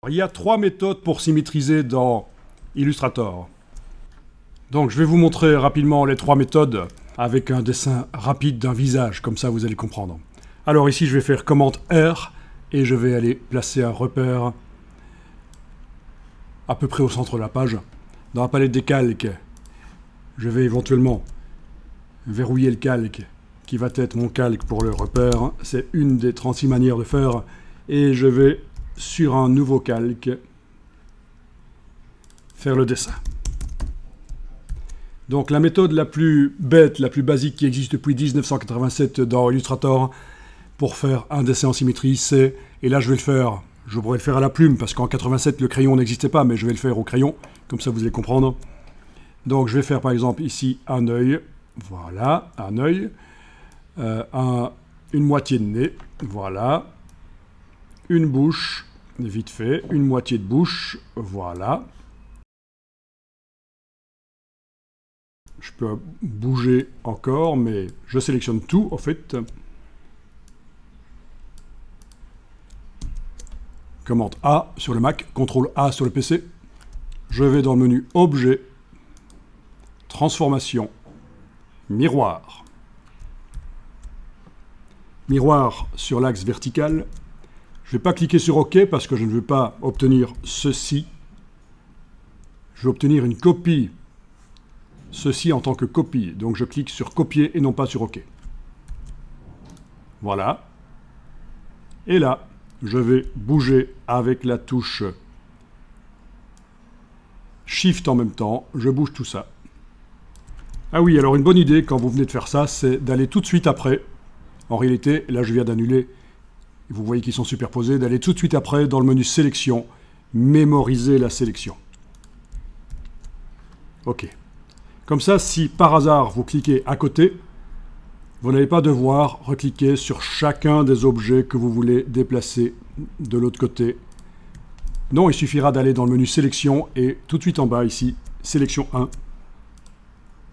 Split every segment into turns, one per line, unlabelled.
Il y a 3 méthodes pour symétriser dans Illustrator. Donc je vais vous montrer rapidement les 3 méthodes avec un dessin rapide d'un visage, comme ça vous allez comprendre. Alors ici je vais faire commande R et je vais aller placer un repère à peu près au centre de la page. Dans la palette des calques, je vais éventuellement verrouiller le calque qui va être mon calque pour le repère. C'est une des 36 manières de faire. Et je vais, sur un nouveau calque, faire le dessin. Donc la méthode la plus bête, la plus basique qui existe depuis 1987 dans Illustrator pour faire un dessin en symétrie, c'est, et là je vais le faire, je pourrais le faire à la plume parce qu'en 87 le crayon n'existait pas, mais je vais le faire au crayon, comme ça vous allez comprendre. Donc je vais faire par exemple ici un œil, voilà, un œil, une moitié de nez, voilà, une bouche, vite fait, une moitié de bouche, voilà. Je peux bouger encore, mais je sélectionne tout, en fait. Commande A sur le Mac, CTRL A sur le PC. Je vais dans le menu Objet, Transformation, Miroir. Miroir sur l'axe vertical. Je ne vais pas cliquer sur OK parce que je ne veux pas obtenir ceci. Je vais obtenir une copie. Ceci en tant que copie. Donc je clique sur copier et non pas sur OK. Voilà. Et là, je vais bouger avec la touche Shift en même temps. Je bouge tout ça. Ah oui, alors une bonne idée quand vous venez de faire ça, c'est d'aller tout de suite après. En réalité, là je viens d'annuler. Vous voyez qu'ils sont superposés. D'aller tout de suite après dans le menu Sélection, mémoriser la sélection. OK. Comme ça, si par hasard vous cliquez à côté, vous n'allez pas devoir recliquer sur chacun des objets que vous voulez déplacer de l'autre côté. Non, il suffira d'aller dans le menu Sélection et tout de suite en bas ici, Sélection 1.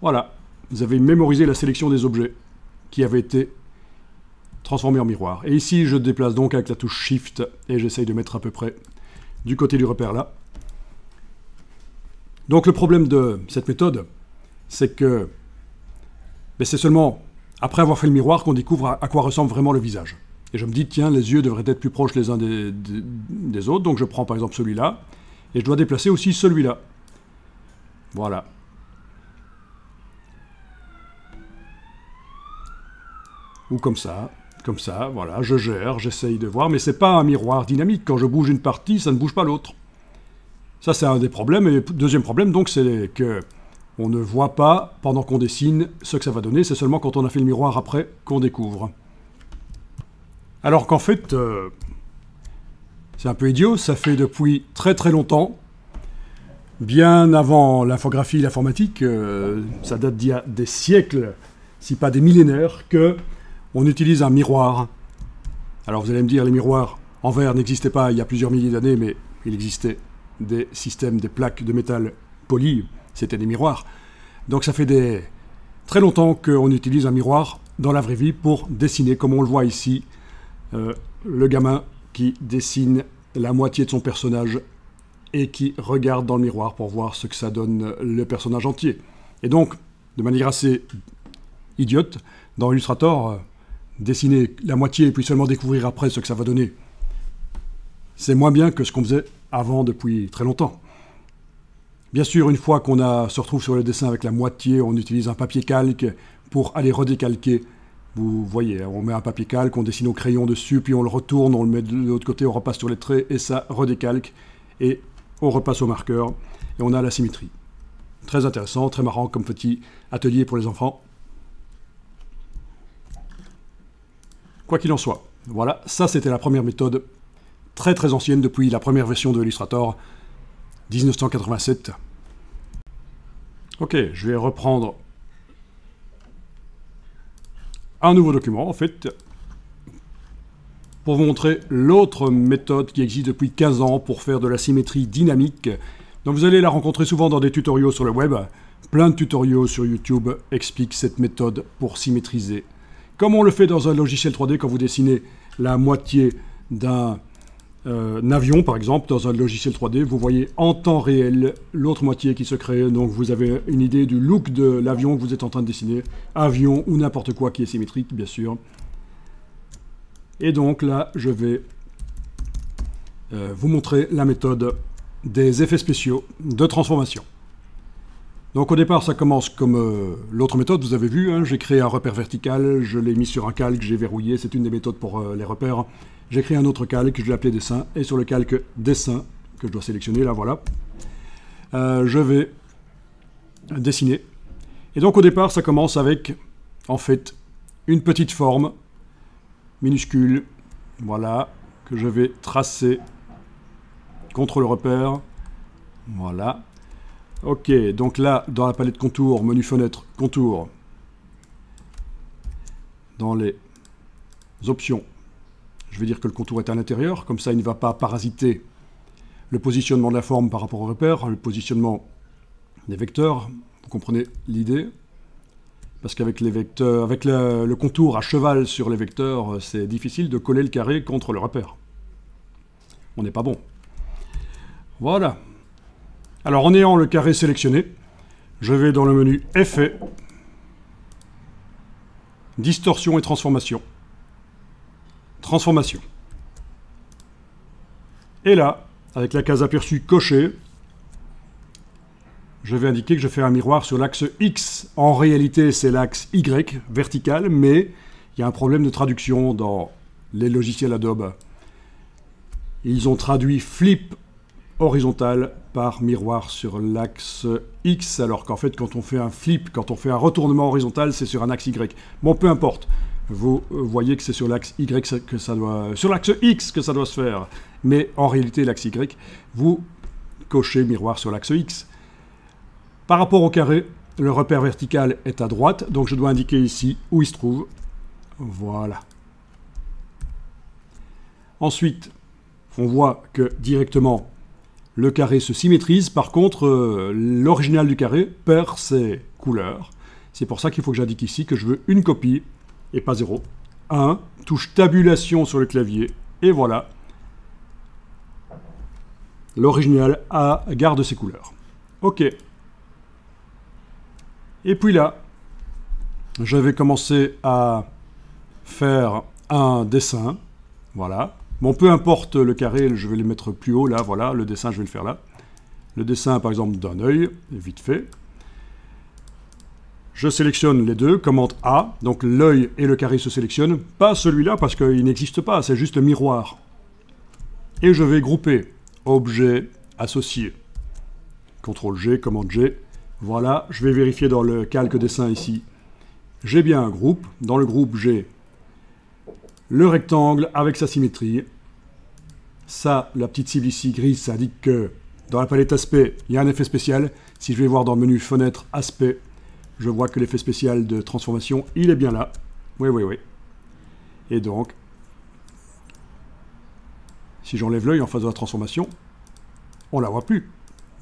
Voilà, vous avez mémorisé la sélection des objets qui avaient été transformés en miroir. Et ici, je déplace donc avec la touche Shift et j'essaye de mettre à peu près du côté du repère là. Donc le problème de cette méthode, c'est que c'est seulement après avoir fait le miroir qu'on découvre à quoi ressemble vraiment le visage. Et je me dis, tiens, les yeux devraient être plus proches les uns des autres. Donc je prends par exemple celui-là, et je dois déplacer aussi celui-là. Voilà. Ou comme ça, voilà, je gère, j'essaye de voir, mais c'est pas un miroir dynamique. Quand je bouge une partie, ça ne bouge pas l'autre. Ça, c'est un des problèmes. Et deuxième problème, donc, c'est que on ne voit pas, pendant qu'on dessine, ce que ça va donner. C'est seulement quand on a fait le miroir après qu'on découvre. Alors qu'en fait, c'est un peu idiot, ça fait depuis très très longtemps, bien avant l'infographie et l'informatique, ça date d'il y a des siècles, si pas des millénaires, que on utilise un miroir. Alors vous allez me dire, les miroirs en verre n'existaient pas il y a plusieurs milliers d'années, mais il existait des systèmes, des plaques de métal polies, c'était des miroirs. Donc ça fait très longtemps qu'on utilise un miroir dans la vraie vie pour dessiner, comme on le voit ici, le gamin qui dessine la moitié de son personnage et qui regarde dans le miroir pour voir ce que ça donne le personnage entier. Et donc, de manière assez idiote, dans Illustrator, dessiner la moitié et puis seulement découvrir après ce que ça va donner, c'est moins bien que ce qu'on faisait avant depuis très longtemps. Bien sûr, une fois qu'on se retrouve sur le dessin avec la moitié, on utilise un papier calque pour aller redécalquer. Vous voyez, on met un papier calque, on dessine au crayon dessus, puis on le retourne, on le met de l'autre côté, on repasse sur les traits, et ça redécalque, et on repasse au marqueur, et on a la symétrie. Très intéressant, très marrant comme petit atelier pour les enfants. Quoi qu'il en soit, voilà, ça c'était la première méthode, très très ancienne depuis la première version de Illustrator, 1987. Ok, je vais reprendre un nouveau document, en fait, pour vous montrer l'autre méthode qui existe depuis 15 ans pour faire de la symétrie dynamique. Donc vous allez la rencontrer souvent dans des tutoriaux sur le web. Plein de tutoriaux sur YouTube expliquent cette méthode pour symétriser. Comme on le fait dans un logiciel 3D quand vous dessinez la moitié d'un avion, par exemple, dans un logiciel 3D, vous voyez en temps réel l'autre moitié qui se crée. Donc vous avez une idée du look de l'avion que vous êtes en train de dessiner. Avion ou n'importe quoi qui est symétrique, bien sûr. Et donc là, je vais vous montrer la méthode des effets spéciaux de transformation. Donc au départ, ça commence comme l'autre méthode, vous avez vu, hein, j'ai créé un repère vertical, je l'ai mis sur un calque, j'ai verrouillé, c'est une des méthodes pour les repères. J'ai créé un autre calque, je l'ai appelé dessin, et sur le calque dessin, que je dois sélectionner, là voilà, je vais dessiner. Et donc au départ, ça commence avec, en fait, une petite forme minuscule, voilà, que je vais tracer contre le repère, voilà. Ok, donc là, dans la palette contour, menu fenêtre, contour, dans les options, je vais dire que le contour est à l'intérieur, comme ça il ne va pas parasiter le positionnement de la forme par rapport au repère, le positionnement des vecteurs, vous comprenez l'idée? Parce qu'avec les vecteurs, avec le contour à cheval sur les vecteurs, c'est difficile de coller le carré contre le repère. On n'est pas bon. Voilà. Alors en ayant le carré sélectionné, je vais dans le menu Effets, Distorsion et Transformation. Transformation. Et là, avec la case aperçue cochée, je vais indiquer que je fais un miroir sur l'axe X. En réalité, c'est l'axe Y, vertical, mais il y a un problème de traduction dans les logiciels Adobe. Ils ont traduit flip horizontal par miroir sur l'axe X, alors qu'en fait, quand on fait un flip, quand on fait un retournement horizontal, c'est sur un axe Y. Bon, peu importe. Vous voyez que c'est sur l'axe Y que ça doit... sur l'axe X que ça doit se faire. Mais en réalité, l'axe Y, vous cochez miroir sur l'axe X. Par rapport au carré, le repère vertical est à droite, donc je dois indiquer ici où il se trouve. Voilà. Ensuite, on voit que directement, le carré se symétrise. Par contre, l'original du carré perd ses couleurs. C'est pour ça qu'il faut que j'indique ici que je veux une copie et pas 0. 1, touche tabulation sur le clavier, et voilà. L'original garde ses couleurs. OK. Et puis là, je vais commencer à faire un dessin. Voilà. Bon, peu importe le carré, je vais le mettre plus haut, là, voilà. Le dessin, je vais le faire là. Le dessin, par exemple, d'un œil, vite fait. Je sélectionne les deux, commande A, donc l'œil et le carré se sélectionnent. Pas celui-là, parce qu'il n'existe pas, c'est juste le miroir. Et je vais grouper objet, associé. CTRL G, commande G. Voilà, je vais vérifier dans le calque dessin ici. J'ai bien un groupe. Dans le groupe, j'ai le rectangle avec sa symétrie. Ça, la petite cible ici grise, ça indique que dans la palette aspect, il y a un effet spécial. Si je vais voir dans le menu fenêtre aspect, je vois que l'effet spécial de transformation, il est bien là. Oui, oui, oui. Et donc, si j'enlève l'œil en face de la transformation, on ne la voit plus.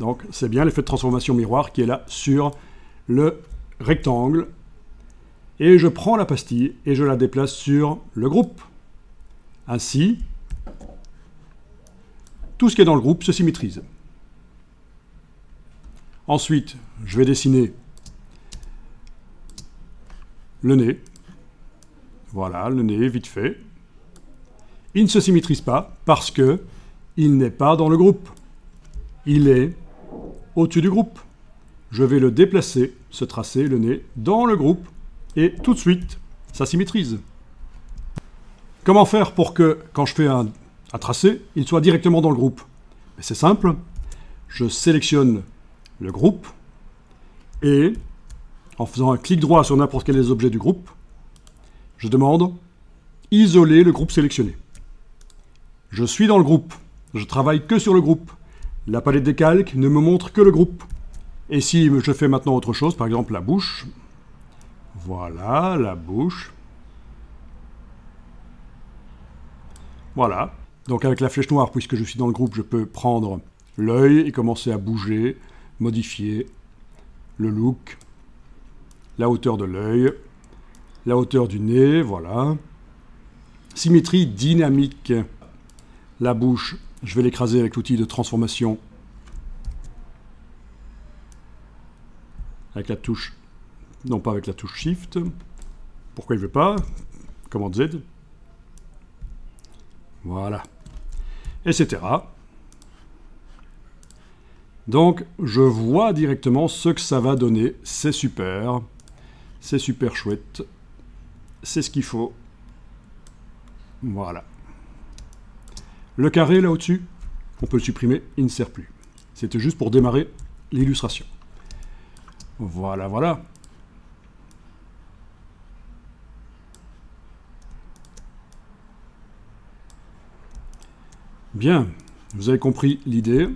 Donc, c'est bien l'effet de transformation miroir qui est là sur le rectangle. Et je prends la pastille et je la déplace sur le groupe. Ainsi, tout ce qui est dans le groupe se symétrise. Ensuite, je vais dessiner le nez. Voilà, le nez, vite fait. Il ne se symétrise pas parce que il n'est pas dans le groupe. Il est au-dessus du groupe. Je vais le déplacer, ce tracé, le nez, dans le groupe, et tout de suite, ça symétrise. Comment faire pour que, quand je fais un tracé, il soit directement dans le groupe? C'est simple, je sélectionne le groupe, et en faisant un clic droit sur n'importe quel des objets du groupe, je demande isoler le groupe sélectionné. Je suis dans le groupe, je travaille que sur le groupe. La palette des calques ne me montre que le groupe. Et si je fais maintenant autre chose, par exemple la bouche, voilà, la bouche. Voilà. Donc avec la flèche noire, puisque je suis dans le groupe, je peux prendre l'œil et commencer à bouger, modifier le look, la hauteur de l'œil, la hauteur du nez, voilà. Symétrie dynamique. La bouche, je vais l'écraser avec l'outil de transformation. Avec la touche, non pas avec la touche Shift. Pourquoi il ne veut pas? Commande Z. Voilà. Etc. Donc, je vois directement ce que ça va donner. C'est super. C'est super chouette. C'est ce qu'il faut. Voilà. Le carré, là au-dessus, on peut le supprimer, il ne sert plus. C'était juste pour démarrer l'illustration. Voilà, voilà. Bien, vous avez compris l'idée.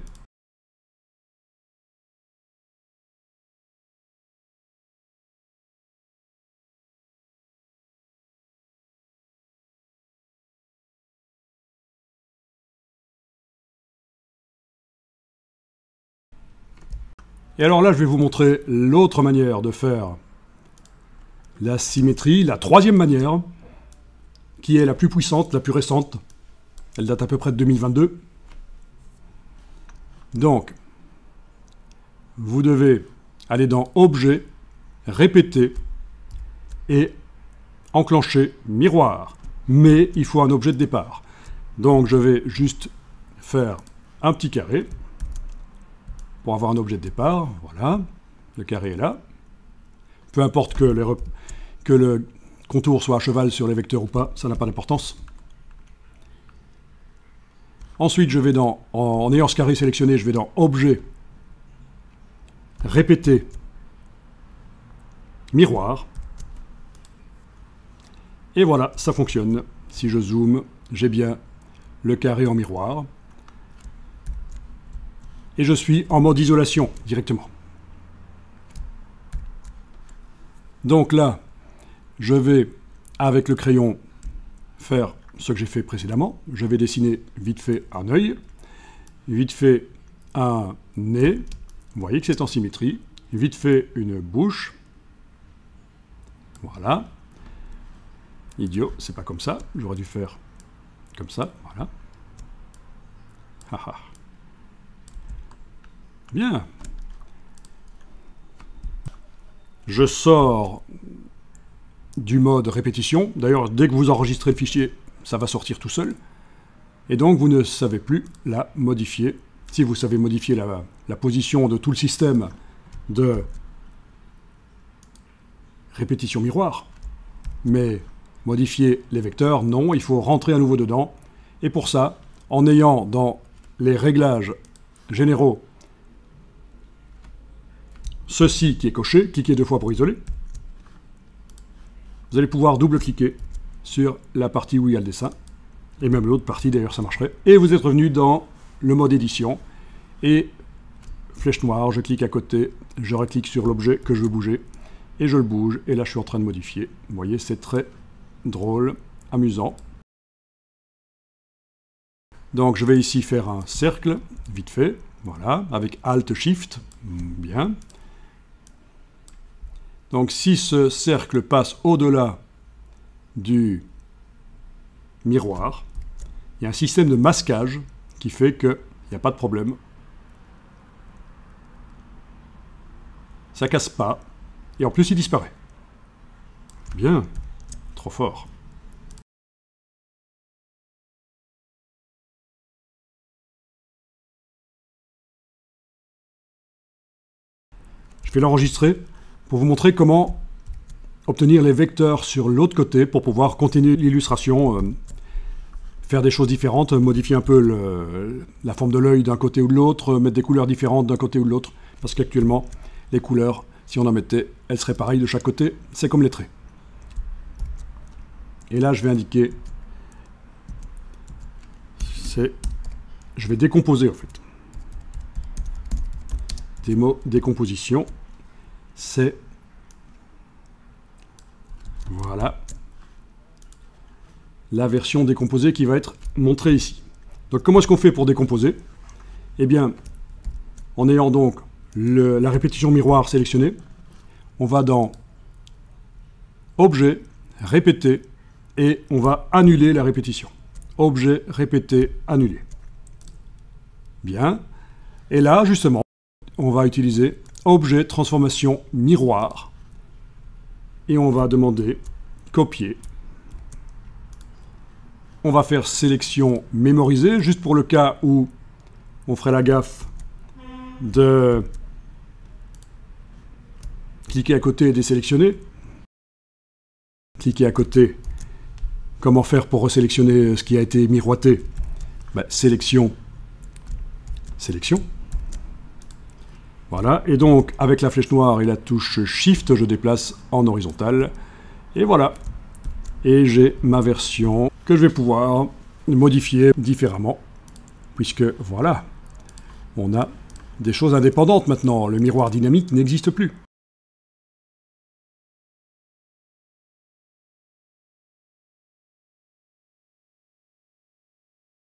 Et alors là, je vais vous montrer l'autre manière de faire la symétrie, la troisième manière, qui est la plus puissante, la plus récente. Elle date à peu près de 2022. Donc, vous devez aller dans Objet, Répéter et enclencher Miroir. Mais il faut un objet de départ. Donc, je vais juste faire un petit carré pour avoir un objet de départ. Voilà, le carré est là. Peu importe que le contour soit à cheval sur les vecteurs ou pas, ça n'a pas d'importance. Ensuite, je vais en ayant ce carré sélectionné, je vais dans Objet, Répéter, Miroir. Et voilà, ça fonctionne. Si je zoome, j'ai bien le carré en miroir. Et je suis en mode isolation directement. Donc là, je vais, avec le crayon, faire ce que j'ai fait précédemment. Je vais dessiner vite fait un œil, vite fait un nez. Vous voyez que c'est en symétrie. Vite fait une bouche. Voilà. Idiot, c'est pas comme ça. J'aurais dû faire comme ça. Voilà. Haha. Bien. Je sors du mode répétition. D'ailleurs, dès que vous enregistrez le fichier, ça va sortir tout seul. Et donc, vous ne savez plus la modifier. Si vous savez modifier la position de tout le système de répétition miroir, mais modifier les vecteurs, non, il faut rentrer à nouveau dedans. Et pour ça, en ayant dans les réglages généraux ceci qui est coché, cliquez 2 fois pour isoler, vous allez pouvoir double-cliquer sur la partie où il y a le dessin, et même l'autre partie d'ailleurs ça marcherait, et vous êtes revenu dans le mode édition, et flèche noire, je clique à côté, je reclique sur l'objet que je veux bouger, et je le bouge, et là je suis en train de modifier. Vous voyez, c'est très drôle, amusant. Donc je vais ici faire un cercle, vite fait, voilà, avec Alt-Shift, bien. Donc si ce cercle passe au-delà du miroir, il y a un système de masquage qui fait qu'il n'y a pas de problème. Ça casse pas, et en plus il disparaît. Bien, trop fort. Je vais l'enregistrer pour vous montrer comment obtenir les vecteurs sur l'autre côté pour pouvoir continuer l'illustration, faire des choses différentes, modifier un peu la forme de l'œil d'un côté ou de l'autre, mettre des couleurs différentes d'un côté ou de l'autre, parce qu'actuellement, les couleurs, si on en mettait, elles seraient pareilles de chaque côté, c'est comme les traits. Et là, je vais indiquer, je vais décomposer en fait. Démo, décomposition, c'est, voilà, la version décomposée qui va être montrée ici. Donc comment est-ce qu'on fait pour décomposer? Eh bien, en ayant donc la répétition miroir sélectionnée, on va dans Objet, Répéter, et on va annuler la répétition. objet répété annulé. Bien. Et là, justement, on va utiliser objet transformation miroir. Et on va demander copier. On va faire sélection mémorisée, juste pour le cas où on ferait la gaffe de cliquer à côté et désélectionner. Cliquer à côté. Comment faire pour resélectionner ce qui a été miroité? Sélection. Sélection. Voilà. Et donc, avec la flèche noire et la touche Shift, je déplace en horizontal. Et voilà. Et j'ai ma version que je vais pouvoir modifier différemment. Puisque, voilà, on a des choses indépendantes maintenant. Le miroir dynamique n'existe plus.